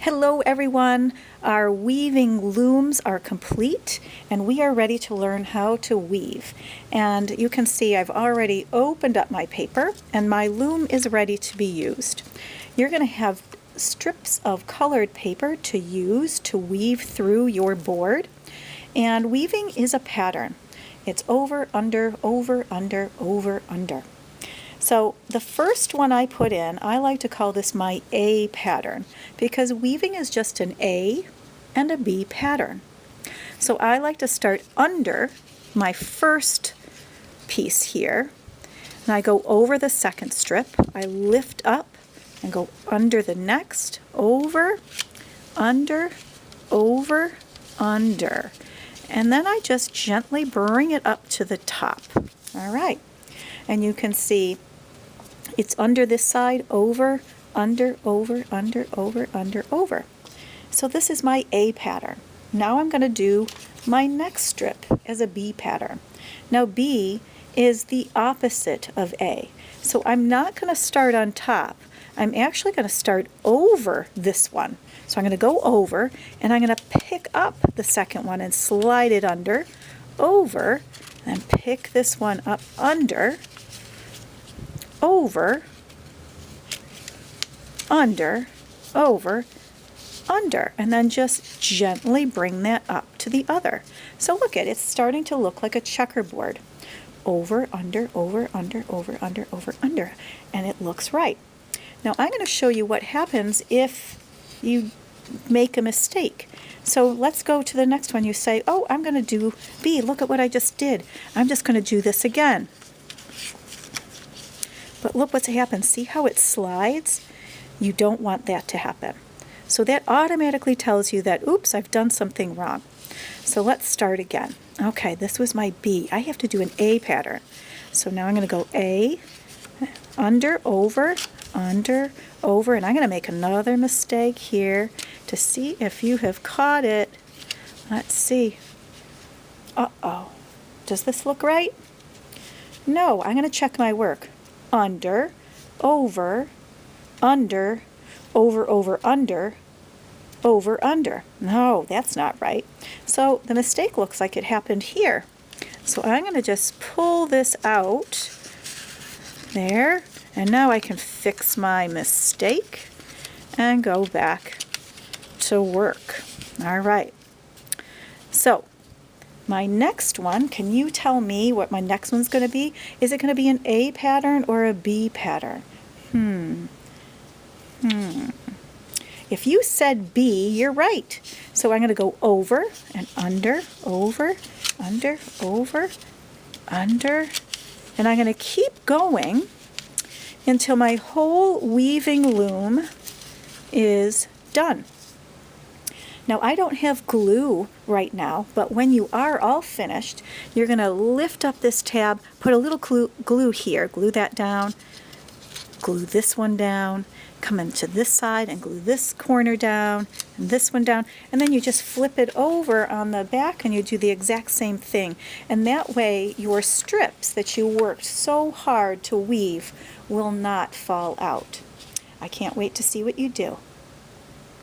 Hello everyone, our weaving looms are complete and we are ready to learn how to weave. And you can see I've already opened up my paper and my loom is ready to be used. You're going to have strips of colored paper to use to weave through your board. And weaving is a pattern. It's over, under, over, under, over, under. So the first one I put in, I like to call this my A pattern because weaving is just an A and a B pattern. So I like to start under my first piece here, and I go over the second strip, I lift up and go under the next, over, under, over, under. And then I just gently bring it up to the top. All right. And you can see it's under this side, over, under, over, under, over, under, over. So this is my A pattern. Now I'm going to do my next strip as a B pattern. Now B is the opposite of A. So I'm not going to start on top. I'm actually going to start over this one. So I'm going to go over and I'm going to pick up the second one and slide it under, over, and pick this one up under, over, under, over, under, and then just gently bring that up to the other. So look at it, it's starting to look like a checkerboard. Over, under, over, under, over, under, over, under, and it looks right. Now I'm going to show you what happens if you make a mistake. So let's go to the next one. You say, oh, I'm going to do B. Look at what I just did. I'm just going to do this again. But look what's happened. See how it slides? You don't want that to happen. So that automatically tells you that, oops, I've done something wrong. So let's start again. Okay, this was my B. I have to do an A pattern. So now I'm going to go A, under, over, under, over, and I'm going to make another mistake here to see if you have caught it. Let's see. Uh-oh. Does this look right? No, I'm going to check my work. Under, over, under, over, over, under, over, under. No, that's not right. So the mistake looks like it happened here. So I'm going to just pull this out there, and now I can fix my mistake and go back to work. All right. So my next one, can you tell me what my next one's going to be? Is it going to be an A pattern or a B pattern? If you said B, you're right. So I'm going to go over and under, over, under, over, under, and I'm going to keep going until my whole weaving loom is done. Now I don't have glue right now, but when you are all finished, you're going to lift up this tab, put a little glue here, glue that down, glue this one down, come into this side and glue this corner down and this one down, and then you just flip it over on the back and you do the exact same thing. And that way your strips that you worked so hard to weave will not fall out. I can't wait to see what you do.